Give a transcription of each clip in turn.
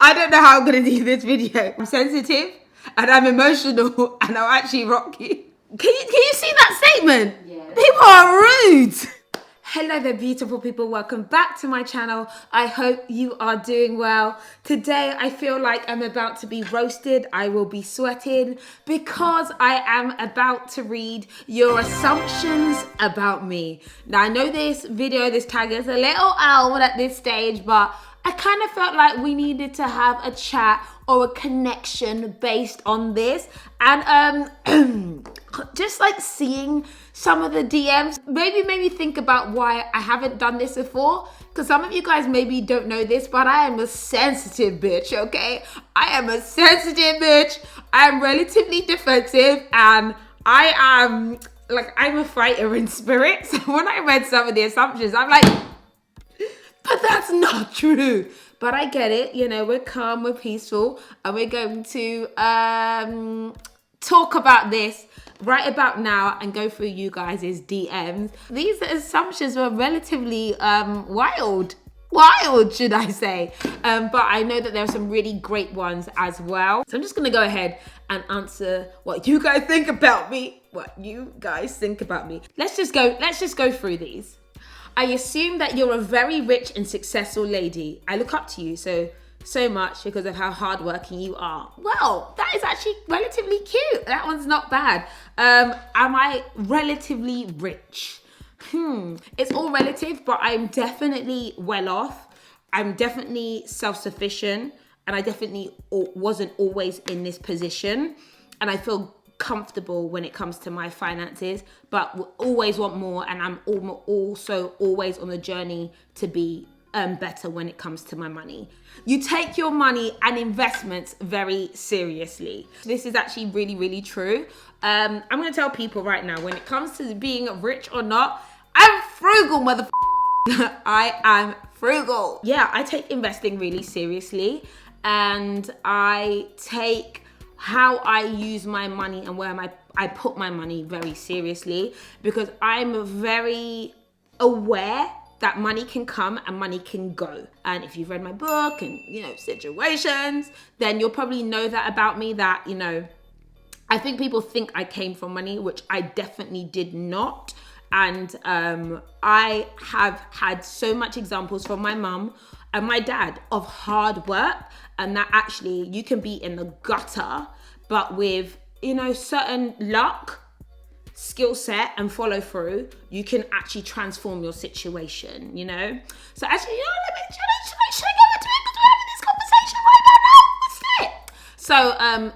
I don't know how I'm going to do this video. I'm sensitive and I'm emotional and I'm actually rocky. Can you see that statement? Yeah. People are rude. Hello there, beautiful people. Welcome back to my channel. I hope you are doing well. Today, I feel like I'm about to be roasted. I will be sweating because I am about to read your assumptions about me. Now, I know this tag is a little old at this stage, but I kind of felt like we needed to have a chat or a connection based on this. And just like seeing some of the DMs maybe made me think about why I haven't done this before. Because some of you guys maybe don't know this, but I am a sensitive bitch, okay? I am a sensitive bitch. I am relatively defensive and I'm a fighter in spirit. So when I read some of the assumptions, I'm like, but that's not true. But I get it. You know, we're calm, we're peaceful, and we're going to talk about this right about now and go through you guys' DMs. These assumptions were relatively wild, should I say. But I know that there are some really great ones as well. So I'm just going to go ahead and answer what you guys think about me. Let's just go through these. I assume that you're a very rich and successful lady. I look up to you so much because of how hardworking you are. Well, that is actually relatively cute. That one's not bad. Am I relatively rich? It's all relative, but I'm definitely well off. I'm definitely self-sufficient, and I definitely wasn't always in this position. And I feel comfortable when it comes to my finances, but will always want more, and I'm also always on the journey to be better when it comes to my money. You take your money and investments very seriously. This is actually really, really true. I'm gonna tell people right now, when it comes to being rich or not, I'm frugal, motherfucker. I am frugal. Yeah, I take investing really seriously, and I take how I use my money and where I put my money very seriously, because I'm very aware that money can come and money can go. And if you've read my book and, situations, then you'll probably know that about me, that, I think people think I came from money, which I definitely did not. And I have had so much examples from my mum and my dad of hard work, and that actually you can be in the gutter, but with, certain luck, skill set, and follow through, you can actually transform your situation, So actually, should I go into it because we're having this conversation right now? Let's do it. So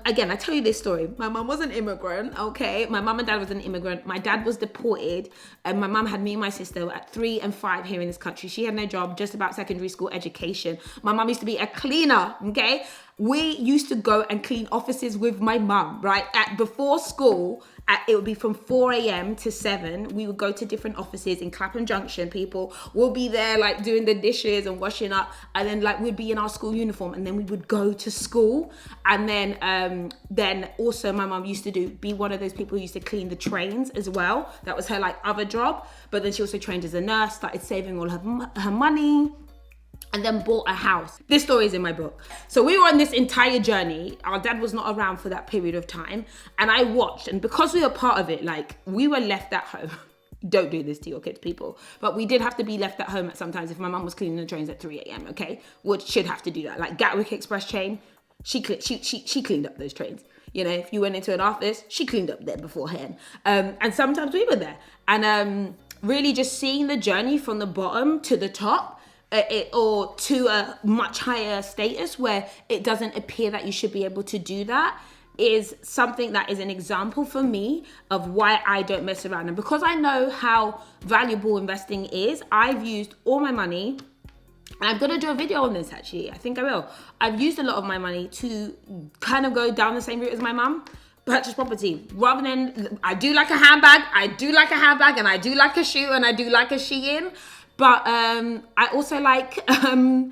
again, I tell you this story. My mum was an immigrant, okay? My mum and dad was an immigrant. My dad was deported, and my mum had me and my sister at 3 and 5 here in this country. She had no job, just about secondary school education. My mum used to be a cleaner, okay? We used to go and clean offices with my mum, right? Before school, it would be from 4 a.m. to 7. We would go to different offices in Clapham Junction. People will be there like doing the dishes and washing up. And then we'd be in our school uniform, and then we would go to school. And then also my mum used to be one of those people who used to clean the trains as well. That was her other job. But then she also trained as a nurse, started saving all her money, and then bought a house. This story is in my book. So we were on this entire journey. Our dad was not around for that period of time. And I watched, and because we were part of it, we were left at home. Don't do this to your kids, people. But we did have to be left at home at sometimes if my mum was cleaning the trains at 3 a.m, okay? Which should have to do that. Like Gatwick Express train, she cleaned up those trains. If you went into an office, she cleaned up there beforehand. And sometimes we were there. And really just seeing the journey from the bottom to the top, or to a much higher status where it doesn't appear that you should be able to do that, is something that is an example for me of why I don't mess around. And because I know how valuable investing is, I've used all my money, and I'm going to do a video on this actually. I think I will. I've used a lot of my money to kind of go down the same route as my mum. Purchase property, rather than, I do like a handbag, and I do like a shoe, and I do like a Shein. But I also like owning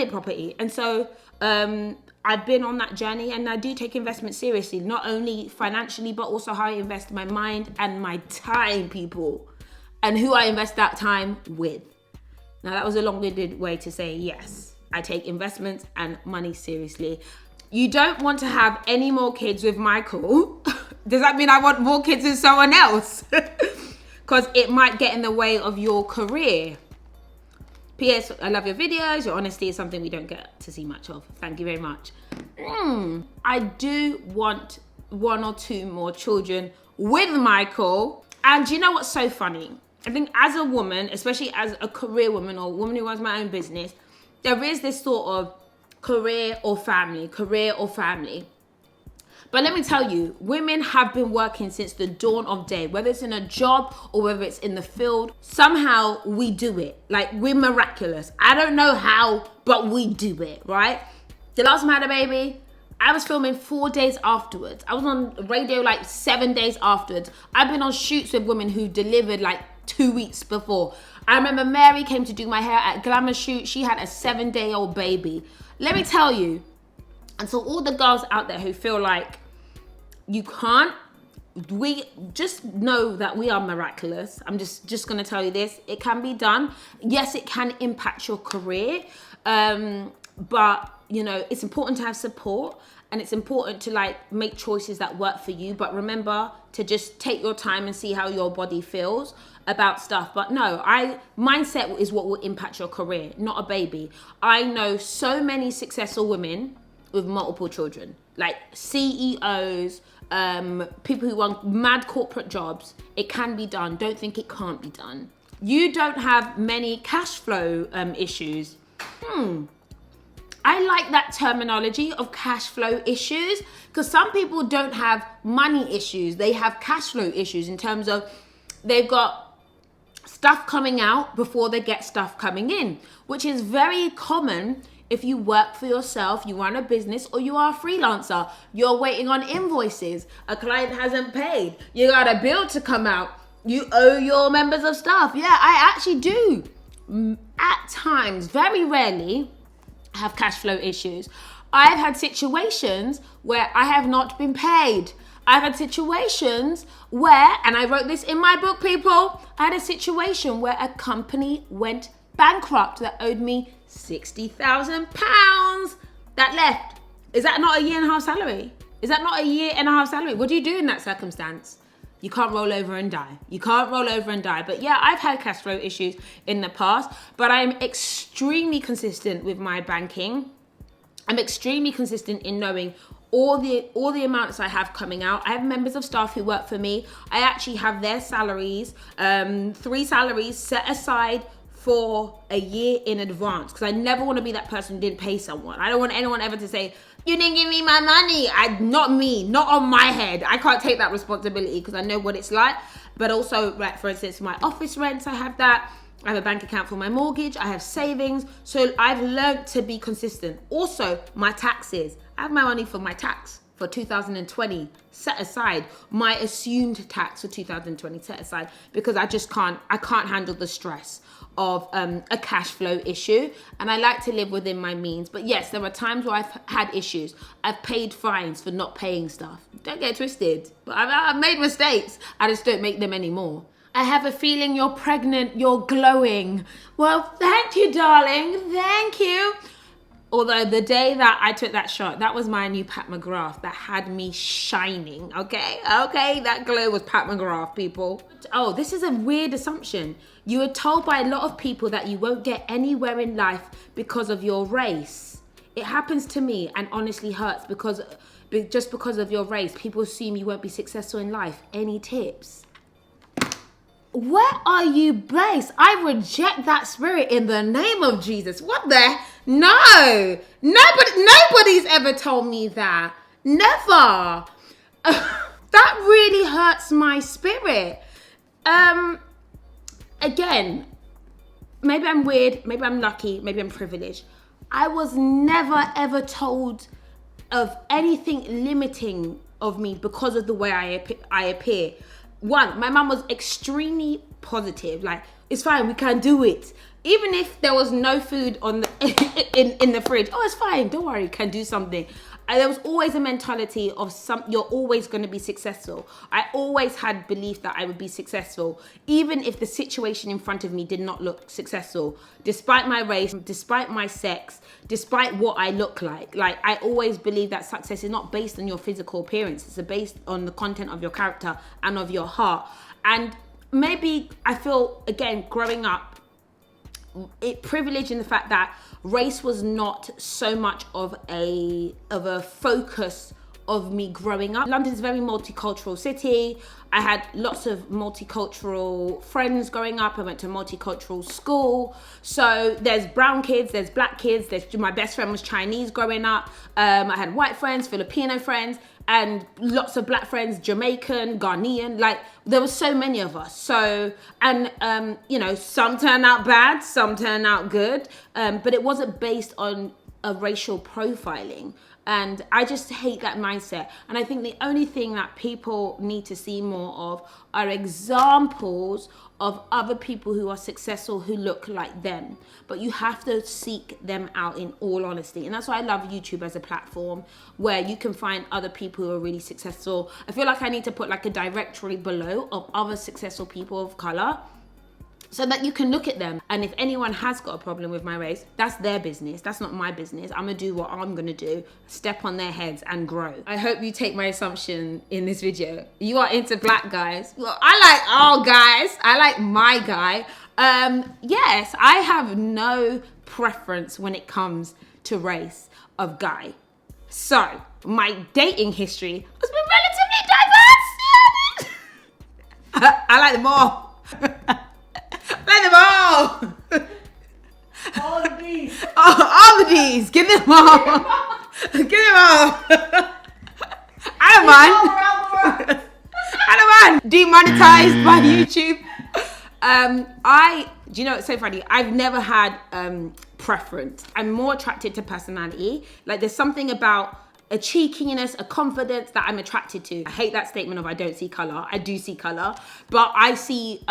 property. And so I've been on that journey, and I do take investment seriously, not only financially, but also how I invest my mind and my time, people, and who I invest that time with. Now, that was a long-winded way to say yes. I take investments and money seriously. You don't want to have any more kids with Michael. Does that mean I want more kids with someone else? Because it might get in the way of your career. P.S. I love your videos. Your honesty is something we don't get to see much of. Thank you very much. I do want 1 or 2 more children with Michael. And you know what's so funny? I think as a woman, especially as a career woman or a woman who runs my own business, there is this sort of career or family. But let me tell you, women have been working since the dawn of day, whether it's in a job or whether it's in the field. Somehow we do it. Like, we're miraculous. I don't know how, but we do it, right? The last time I had a baby, I was filming 4 days afterwards. I was on radio like 7 days afterwards. I've been on shoots with women who delivered like 2 weeks before. I remember Mary came to do my hair at Glamour Shoot. She had a 7-day-old baby. Let me tell you, and so all the girls out there who feel like you can't, we just know that we are miraculous. I'm just going to tell you this. It can be done. Yes, it can impact your career. But, you know, it's important to have support and it's important to like make choices that work for you. But remember to just take your time and see how your body feels about stuff. But no, mindset is what will impact your career, not a baby. I know so many successful women with multiple children, like CEOs, people who run mad corporate jobs. It can be done. Don't think it can't be done. You don't have many cash flow issues. I like that terminology of cash flow issues because some people don't have money issues. They have cash flow issues in terms of they've got stuff coming out before they get stuff coming in, which is very common if you work for yourself, you run a business, or you are a freelancer. You're waiting on invoices. A client hasn't paid. You got a bill to come out. You owe your members of staff. Yeah, I actually do. At times, very rarely, have cash flow issues. I've had situations where I have not been paid. I've had situations where, and I wrote this in my book, people, I had a situation where a company went bankrupt that owed me £60,000 that left. Is that not a year and a half salary? Is that not a year and a half salary? What do you do in that circumstance? You can't roll over and die. You can't roll over and die. But yeah, I've had cash flow issues in the past, but I'm extremely consistent with my banking. I'm extremely consistent in knowing all the amounts I have coming out. I have members of staff who work for me. I actually have their salaries, 3 salaries set aside for a year in advance because I never want to be that person who didn't pay someone. I don't want anyone ever to say, you didn't give me my money. Not me, not on my head. I can't take that responsibility because I know what it's like. But also, like, for instance, my office rents, I have that. I have a bank account for my mortgage. I have savings. So I've learned to be consistent. Also, my taxes. I have my money for my tax for 2020 set aside. My assumed tax for 2020 set aside because I can't handle the stress of a cash flow issue, and I like to live within my means. But yes, there are times where I've had issues. I've paid fines for not paying stuff. Don't get twisted. But I've made mistakes. I just don't make them anymore. I have a feeling you're pregnant. You're glowing. Well, thank you, darling. Thank you. Although the day that I took that shot, that was my new Pat McGrath that had me shining, okay? Okay, that glow was Pat McGrath, people. Oh, this is a weird assumption. You are told by a lot of people that you won't get anywhere in life because of your race. It happens to me and honestly hurts just because of your race. People assume you won't be successful in life. Any tips? Where are you based? I reject that spirit in the name of Jesus. What the? No. Nobody's ever told me that. Never. That really hurts my spirit. Again, maybe I'm weird, maybe I'm lucky, maybe I'm privileged. I was never ever told of anything limiting of me because of the way I appear. One, my mum was extremely positive. Like, it's fine, we can do it. Even if there was no food on in the fridge. Oh, it's fine, don't worry, can do something. there was always a mentality of you're always going to be successful. I always had belief that I would be successful, even if the situation in front of me did not look successful, despite my race, despite my sex, despite what I look like. Like, I always believe that success is not based on your physical appearance. It's based on the content of your character and of your heart. And maybe I feel, again, growing up, it privileged in the fact that race was not so much of a focus of me growing up. London's a very multicultural city. I had lots of multicultural friends growing up. I went to a multicultural school. So there's brown kids, there's black kids, my best friend was Chinese growing up. I had white friends, Filipino friends, and lots of black friends, Jamaican, Ghanaian. Like, there were so many of us. So, and some turned out bad, some turned out good, but it wasn't based on a racial profiling. And I just hate that mindset. And I think the only thing that people need to see more of are examples of other people who are successful who look like them. But you have to seek them out, in all honesty. And that's why I love YouTube as a platform where you can find other people who are really successful. I feel like I need to put like a directory below of other successful people of color, so that you can look at them. And if anyone has got a problem with my race, that's their business. That's not my business. I'm gonna do what I'm gonna do, step on their heads and grow. I hope you take my assumption in this video. You are into black guys. Well, I like all guys. I like my guy. Yes, I have no preference when it comes to race of guy. So, my dating history has been relatively diverse. I like them all. Like them all. All of these. All of these. Give them all. Give them all. I don't mind. I don't mind. Demonetized by YouTube. Do you know, it's so funny. I've never had preference. I'm more attracted to personality. Like, there's something about a cheekiness, a confidence that I'm attracted to. I hate that statement of I don't see color. I do see color, but I see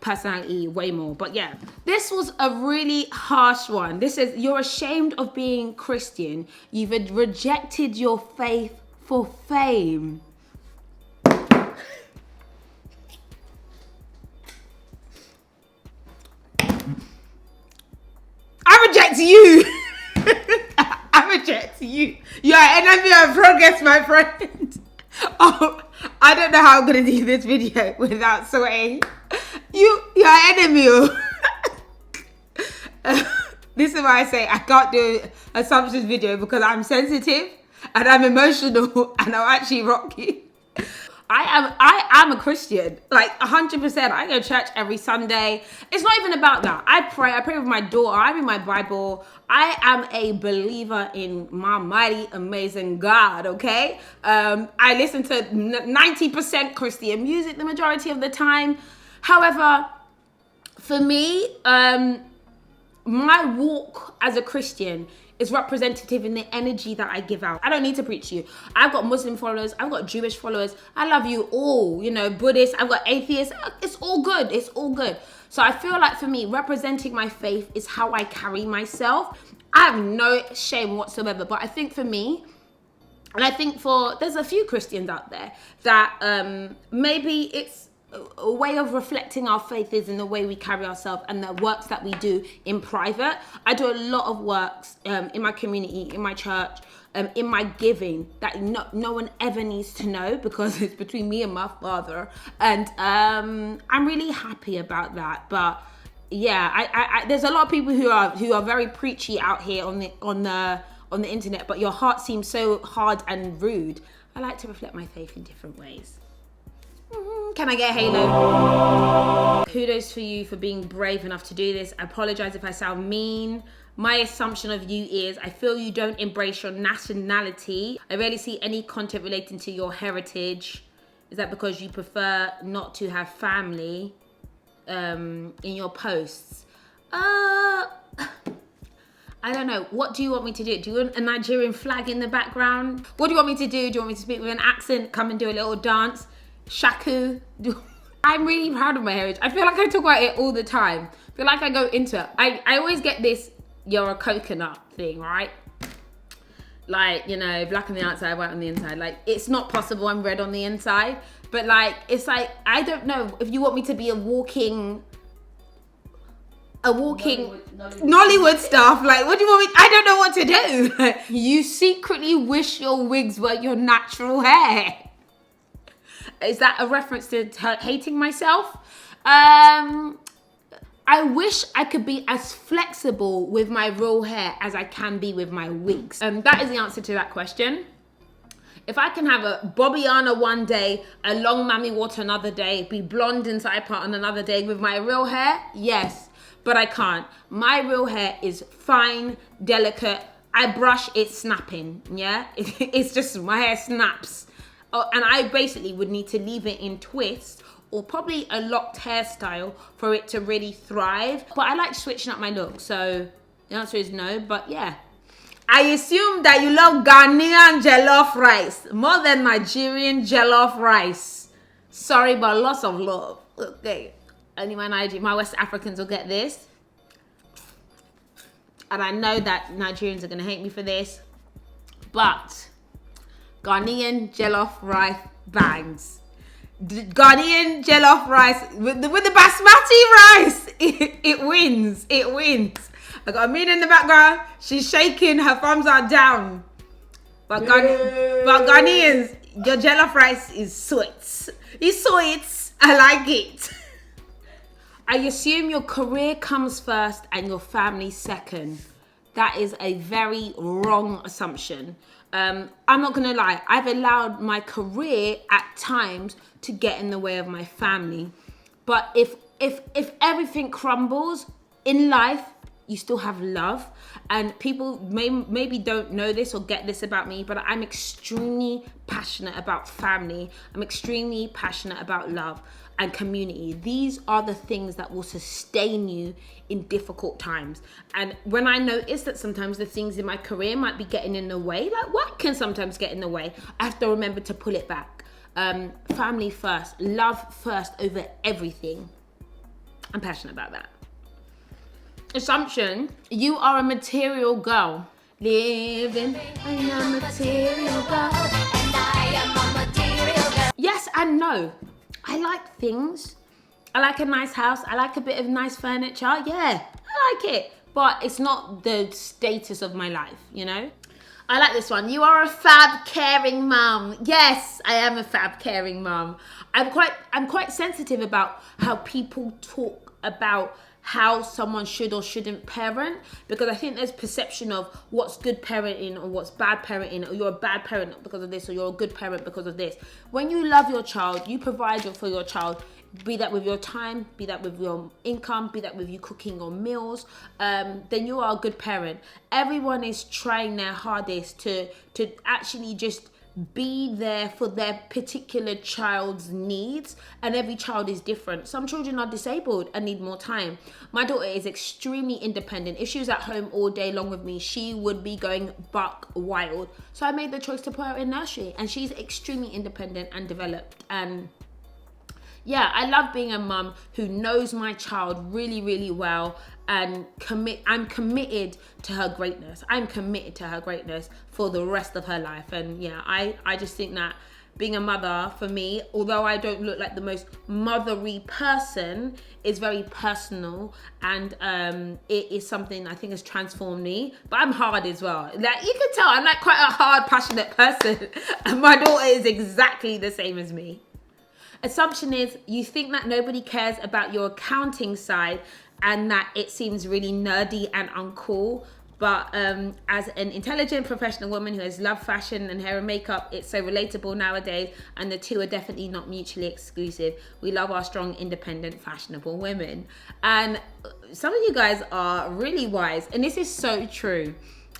personality way more. But yeah, this was a really harsh one. This is, you're ashamed of being Christian. You've rejected your faith for fame. I reject you. I reject you. You are an enemy of progress, my friend. Oh, I don't know how I'm gonna do this video without sweating. You're an enemy. This is why I say I can't do assumptions video, because I'm sensitive and I'm emotional and I'll actually rock you. I am a Christian, like 100%. I go to church every Sunday. It's not even about that. I pray with my daughter. I read my Bible. I am a believer in my mighty, amazing God, okay? I listen to 90% Christian music the majority of the time. However, for me, my walk as a Christian is representative in the energy that I give out. I don't need to preach to you. I've got Muslim followers, I've got Jewish followers. I love you all, Buddhists, I've got atheists. It's all good, it's all good. So I feel like for me, representing my faith is how I carry myself. I have no shame whatsoever, but I think for me, and I think there's a few Christians out there that maybe it's a way of reflecting our faith is in the way we carry ourselves and the works that we do in private. I do a lot of works in my community, in my church, in my giving that no one ever needs to know, because it's between me and my Father. And I'm really happy about that. But yeah, I there's a lot of people who are very preachy out here on the internet, but your heart seems so hard and rude. I like to reflect my faith in different ways. Can I get a halo? Kudos for you for being brave enough to do this. I apologize if I sound mean. My assumption of you is I feel you don't embrace your nationality. I rarely see any content relating to your heritage. Is that because you prefer not to have family in your posts? I don't know. What do you want me to do? Do you want a Nigerian flag in the background? What do you want me to do? Do you want me to speak with an accent? Come and do a little dance? Shaku. I'm really proud of my heritage. I feel like I talk about it all the time. I feel like I go into it. I always get this, you're a coconut thing, right? Like, you know, black on the outside, white on the inside. Like, it's not possible I'm red on the inside. But like, it's like, I don't know if you want me to be a walking Nollywood stuff. Like, what do you want me? I don't know what to do. You secretly wish your wigs were your natural hair. Is that a reference to hating myself? I wish I could be as flexible with my real hair as I can be with my wigs. That is the answer to that question. If I can have a Bobbiana one day, a long mammy water another day, be blonde inside part on another day with my real hair, yes. But I can't. My real hair is fine, delicate. I brush, it's snapping, yeah? It's just, my hair snaps. Oh, and I basically would need to leave it in twists or probably a locked hairstyle for it to really thrive. But I like switching up my look, so the answer is no, but yeah. I assume that you love Ghanaian jollof rice more than Nigerian jollof rice. Sorry, but lots of love. Okay. Only my West Africans will get this. And I know that Nigerians are going to hate me for this. But Ghanaian jollof rice bangs. Ghanaian jollof rice with the basmati rice. It wins. It wins. I got Amin in the background. She's shaking. Her thumbs are down. But Ghanaians, your jollof rice is sweet. It's sweet. I like it. I assume your career comes first and your family second. That is a very wrong assumption. I'm not gonna lie, I've allowed my career at times to get in the way of my family. But if everything crumbles in life, you still have love. And people maybe don't know this or get this about me, but I'm extremely passionate about family. I'm extremely passionate about love and community. These are the things that will sustain you in difficult times. And when I notice that sometimes the things in my career might be getting in the way, like work can sometimes get in the way, I have to remember to pull it back. Family first, love first over everything. I'm passionate about that. Assumption, you are a material girl. Living in a material girl. And I am a material girl. Yes and no. I like things. I like a nice house. I like a bit of nice furniture. Yeah, I like it. But it's not the status of my life, you know? I like this one. You are a fab, caring mum. Yes, I am a fab, caring mum. I'm quite sensitive about how people talk about how someone should or shouldn't parent, because I think there's perception of what's good parenting or what's bad parenting, or you're a bad parent because of this, or you're a good parent because of this. When you love your child, you provide for your child, be that with your time, be that with your income, be that with you cooking your meals, then you are a good parent. Everyone is trying their hardest to actually just be there for their particular child's needs, and every child is different. Some children are disabled and need more time. My daughter is extremely independent. If she was at home all day long with me, she would be going buck wild. So I made the choice to put her in nursery, and she's extremely independent and developed. And yeah, I love being a mum who knows my child really, really well, and I'm committed to her greatness. I'm committed to her greatness for the rest of her life. And yeah, I just think that being a mother for me, although I don't look like the most mothery person, is very personal, and it is something I think has transformed me. But I'm hard as well. Like, you can tell I'm like quite a hard, passionate person, and my daughter is exactly the same as me. Assumption is you think that nobody cares about your accounting side and that it seems really nerdy and uncool. But as an intelligent professional woman who has loved fashion and hair and makeup, it's so relatable nowadays, and the two are definitely not mutually exclusive. We love our strong, independent, fashionable women. And some of you guys are really wise, and this is so true.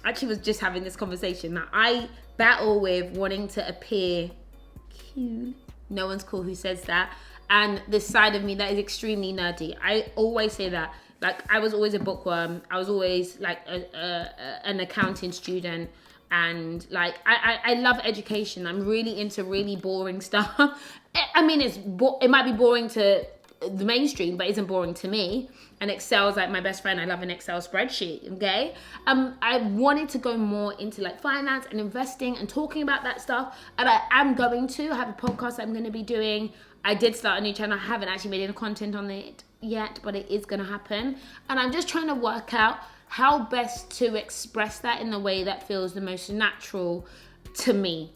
I actually was just having this conversation that I battle with wanting to appear cute. No one's cool who says that. And this side of me that is extremely nerdy. I always say that. Like, I was always a bookworm. I was always like an accounting student. And like, I love education. I'm really into really boring stuff. I mean, it might be boring to the mainstream, but isn't boring to me. And Excel's like my best friend. I love an Excel spreadsheet, okay? I wanted to go more into like finance and investing and talking about that stuff. And I am going to have a podcast I'm going to be doing. I did start a new channel. I haven't actually made any content on it yet, but it is going to happen. And I'm just trying to work out how best to express that in the way that feels the most natural to me.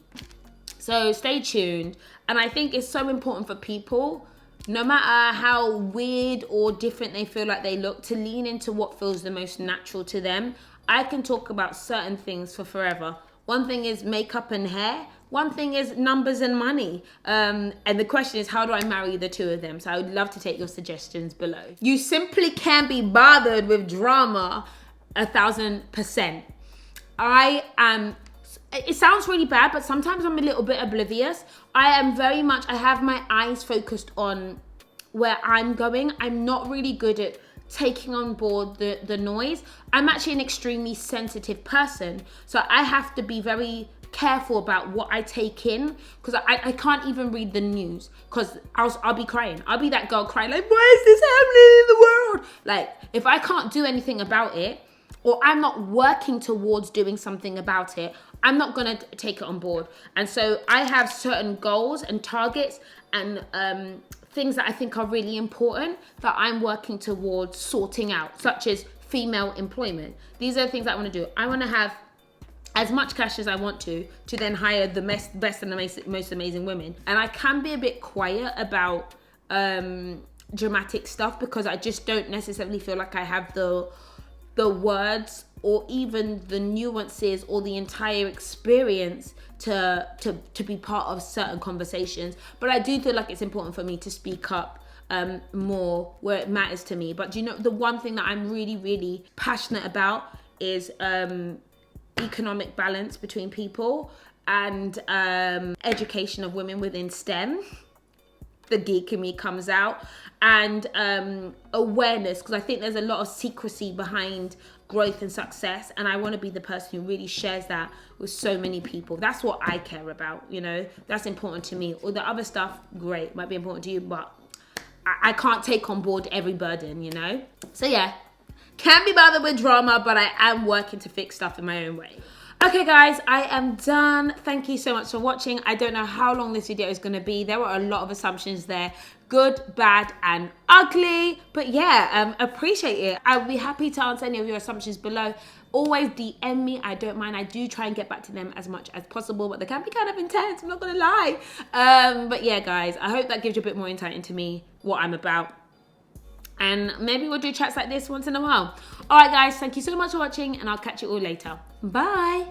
So stay tuned. And I think it's so important for people, no matter how weird or different they feel like they look, to lean into what feels the most natural to them. I can talk about certain things for forever. One thing is makeup and hair. One thing is numbers and money. And the question is, how do I marry the two of them? So I would love to take your suggestions below. You simply can't be bothered with drama 1,000%. It sounds really bad, but sometimes I'm a little bit oblivious. I have my eyes focused on where I'm going. I'm not really good at taking on board the noise. I'm actually an extremely sensitive person. So I have to be very careful about what I take in, because I can't even read the news, because I'll be crying. I'll be that girl crying like, why is this happening in the world? Like, if I can't do anything about it, or I'm not working towards doing something about it, I'm not going to take it on board. And so I have certain goals and targets and things that I think are really important that I'm working towards sorting out, such as female employment. These are the things that I want to do. I want to have as much cash as I want to then hire the best and the most amazing women. And I can be a bit quiet about dramatic stuff, because I just don't necessarily feel like I have the words or even the nuances or the entire experience to be part of certain conversations. But I do feel like it's important for me to speak up more where it matters to me. But do you know, the one thing that I'm really, really passionate about is economic balance between people and education of women within STEM. The geek in me comes out, and awareness, because I think there's a lot of secrecy behind growth and success, and I want to be the person who really shares that with so many people. That's what I care about, you know. That's important to me. All the other stuff, great, might be important to you, but I can't take on board every burden, you know. So yeah, can't be bothered with drama, but I am working to fix stuff in my own way. Okay guys, I am done. Thank you so much for watching. I don't know how long this video is going to be. There were a lot of assumptions there, good, bad and ugly, but yeah, appreciate it. I'll be happy to answer any of your assumptions below. Always DM me, I don't mind. I do try and get back to them as much as possible, but they can be kind of intense, I'm not gonna lie. But yeah guys, I hope that gives you a bit more insight into me, what I'm about. And maybe we'll do chats like this once in a while. All right guys, thank you so much for watching, and I'll catch you all later. Bye.